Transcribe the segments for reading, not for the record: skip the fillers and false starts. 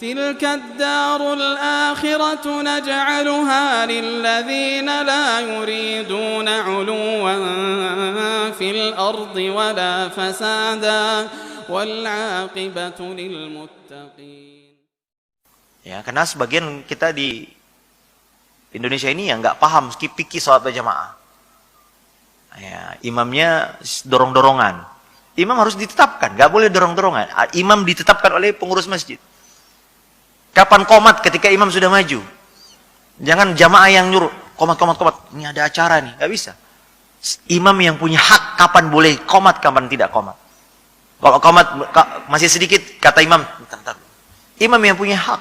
تلك الدار الآخرة نجعلها للذين لا يريدون علوا في الأرض ولا فسادا والعاقبة للمتقين. Ya, karena sebagian kita di Indonesia ini yang nggak paham fikih sholat berjamaah. Ya, imamnya dorong-dorongan. Imam harus ditetapkan, nggak boleh dorong-dorongan. Imam ditetapkan oleh pengurus masjid. Kapan qomat? Ketika imam sudah maju. Jangan jamaah yang nyuruh, qomat. Ini ada acara nih, nggak bisa. Imam yang punya hak kapan boleh qomat, kapan tidak qomat. Kalau qomat masih sedikit, kata imam, bentar. Imam yang punya hak.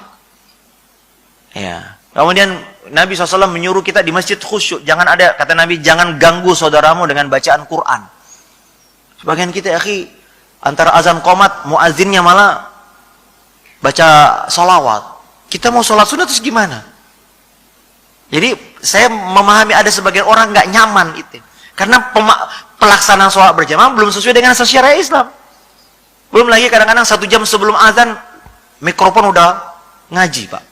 Ya. Kemudian Nabi SAW menyuruh kita di masjid khusyuk. Jangan ada, kata Nabi, jangan ganggu saudaramu dengan bacaan Quran. Sebagian kita, akhi, antara azan qomat, muazzinnya malah baca sholawat. Kita mau sholat sunat terus gimana? Jadi saya memahami ada sebagian orang nggak nyaman itu. Karena pelaksanaan sholat berjamaah belum sesuai dengan asas syariat Islam. Belum lagi kadang-kadang 1 jam sebelum azan mikrofon udah ngaji, Pak.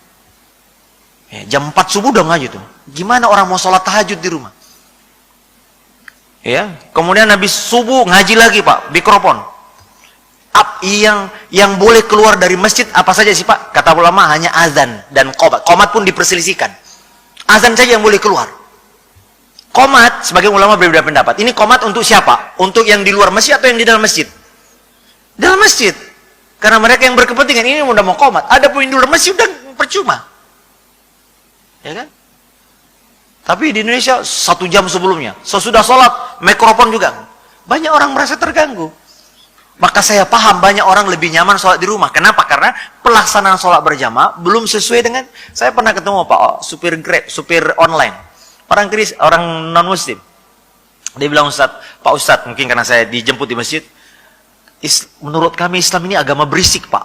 Ya, jam 4 subuh udah ngaji tuh. Gimana orang mau sholat tahajud di rumah? Ya, kemudian habis subuh ngaji lagi, Pak, mikrofon. Yang boleh keluar dari masjid apa saja sih, Pak? Kata ulama hanya azan dan qomat. Qomat pun diperselisihkan. Azan saja yang boleh keluar. Qomat, sebagai ulama berbeda pendapat. Ini qomat untuk siapa? Untuk yang di luar masjid atau yang di dalam masjid? Dalam masjid. Karena mereka yang berkepentingan ini udah mau qomat. Ada pun di luar masjid udah percuma. Ya kan? Tapi di Indonesia 1 jam sebelumnya, sesudah sholat, mikrofon juga. Banyak orang merasa terganggu. Maka saya paham banyak orang lebih nyaman sholat di rumah. Kenapa? Karena pelaksanaan sholat berjamaah belum sesuai dengan. Saya pernah ketemu Pak supir Grab, supir online, orang non-muslim. Dia bilang, Pak Ustadz, mungkin karena saya dijemput di masjid, menurut kami Islam ini agama berisik, Pak.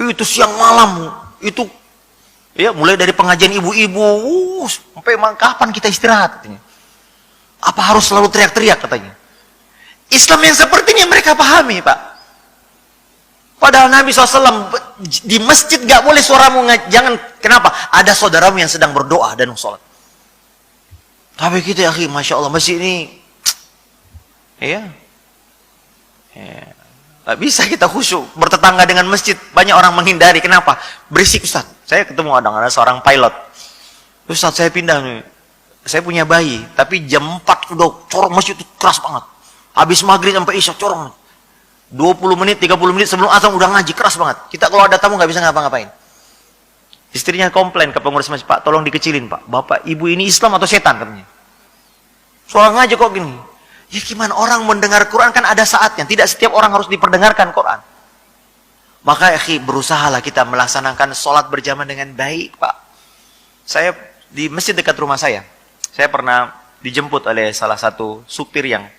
Itu siang malam, itu ya mulai dari pengajian ibu-ibu, sampai kapan kita istirahat katanya. Apa harus selalu teriak-teriak katanya. Islam yang seperti ini yang mereka pahami, Pak. Padahal Nabi SAW di masjid gak boleh suaramu jangan. Kenapa? Ada saudaramu yang sedang berdoa dan sholat. Tapi kita, akhi, Masya Allah, masjid ini ya gak bisa kita khusyuk. Bertetangga dengan masjid, banyak orang menghindari. Kenapa? Berisik, Ustaz. Saya ketemu ada seorang pilot. Ustaz, saya pindah nih. Saya punya bayi, tapi jam 4 udah corong masjid itu keras banget. Habis maghrib sampai isya corong. 20 menit, 30 menit sebelum azan udah ngaji, keras banget. Kita kalau ada tamu nggak bisa ngapa-ngapain. Istrinya komplain ke pengurus masjid, Pak, tolong dikecilin, Pak. Bapak, ibu ini Islam atau setan katanya. Soal ngaji kok gini. Ya gimana, orang mendengar Quran kan ada saatnya. Tidak setiap orang harus diperdengarkan Quran. Maka berusahalah kita melaksanakan sholat berjamaah dengan baik, Pak. Saya di masjid dekat rumah saya pernah dijemput oleh salah satu supir yang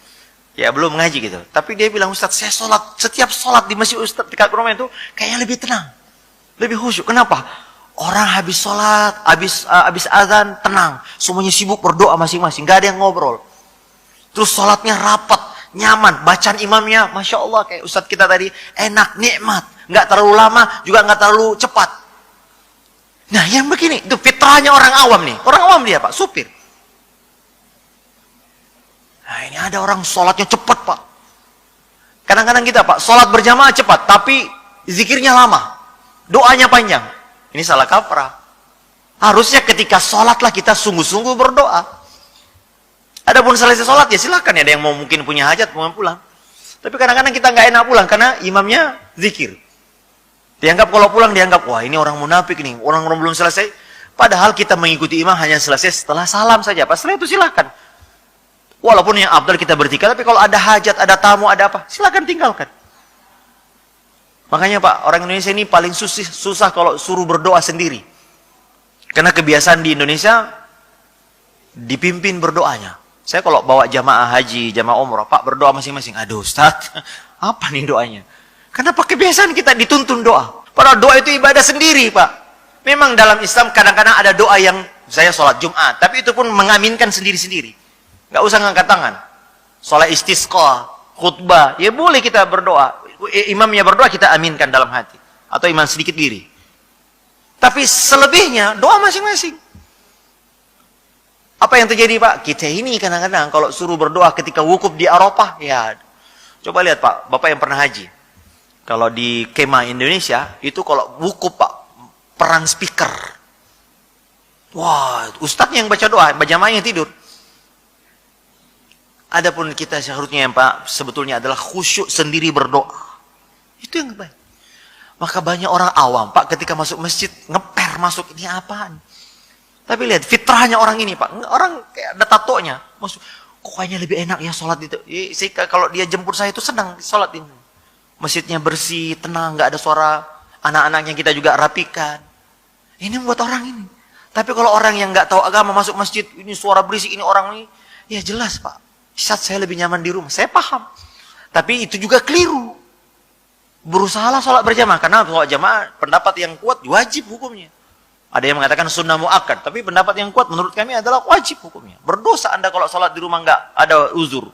ya belum ngaji gitu. Tapi dia bilang, Ustaz, saya setiap sholat di masjid Ustaz dekat rumah itu kayaknya lebih tenang, lebih khusyuk. Kenapa? Orang habis sholat, habis azan tenang, semuanya sibuk berdoa masing-masing, nggak ada yang ngobrol. Terus sholatnya rapat, nyaman, bacaan imamnya, Masya Allah, kayak Ustaz kita tadi, enak, nikmat, nggak terlalu lama, juga nggak terlalu cepat. Nah, yang begini, itu fitrahnya orang awam nih. Orang awam dia, Pak, supir. Nah, ini ada orang sholatnya cepat, Pak. Kadang-kadang kita, Pak, sholat berjamaah cepat, tapi zikirnya lama. Doanya panjang. Ini salah kaprah. Harusnya ketika sholatlah kita sungguh-sungguh berdoa. Adapun selesai sholat, ya silakan ya. Ada yang mau mungkin punya hajat, mau pulang. Tapi kadang-kadang kita nggak enak pulang, karena imamnya zikir. Dianggap kalau pulang, dianggap, wah ini orang munafik nih. Orang-orang belum selesai. Padahal kita mengikuti imam hanya selesai setelah salam saja. Pas setelah itu silakan. Walaupun yang abdal kita bertiga, tapi kalau ada hajat, ada tamu, ada apa, silakan tinggalkan. Makanya, Pak, orang Indonesia ini paling susah kalau suruh berdoa sendiri. Karena kebiasaan di Indonesia dipimpin berdoanya. Saya kalau bawa jamaah haji, jamaah umrah, Pak, berdoa masing-masing. Aduh, Ustaz, apa nih doanya? Kenapa kebiasaan kita dituntun doa? Padahal doa itu ibadah sendiri, Pak. Memang dalam Islam kadang-kadang ada doa yang saya sholat Jumat, tapi itu pun mengaminkan sendiri-sendiri. Nggak usah ngangkat tangan. Sholat istisqa, khutbah, ya boleh kita berdoa. Imamnya berdoa, kita aminkan dalam hati. atau iman sedikit diri. Tapi selebihnya doa masing-masing. Apa yang terjadi Pak? Kita ini kadang-kadang kalau suruh berdoa ketika wukuf di Arafah, ya coba lihat Pak, Bapak yang pernah haji. Kalau di kemah Indonesia, itu kalau wukuf Pak, perang speaker. Wah, ustadznya yang baca doa, jamaahnya tidur. Adapun kita seharusnya yang Pak, sebetulnya adalah khusyuk sendiri berdoa. Itu yang baik. Maka banyak orang awam Pak, ketika masuk masjid, ngeper masuk, ini apaan? Tapi lihat, fitrahnya orang ini Pak, orang kayak ada tatonya. Maksud, kok kayaknya lebih enak ya sholat itu. Kalau dia jemput saya itu senang sholat ini. Masjidnya bersih, tenang, nggak ada suara. Anak-anaknya kita juga rapikan. Ini buat orang ini. Tapi kalau orang yang nggak tahu agama masuk masjid, ini suara berisik, ini orang ini. Ya jelas Pak, saya lebih nyaman di rumah. Saya paham. Tapi itu juga keliru. Berusahalah sholat berjamaah. Karena sholat jamaah pendapat yang kuat wajib hukumnya. Ada yang mengatakan sunnah muakkad, tapi pendapat yang kuat menurut kami adalah wajib hukumnya. Berdosa Anda kalau sholat di rumah nggak ada uzur.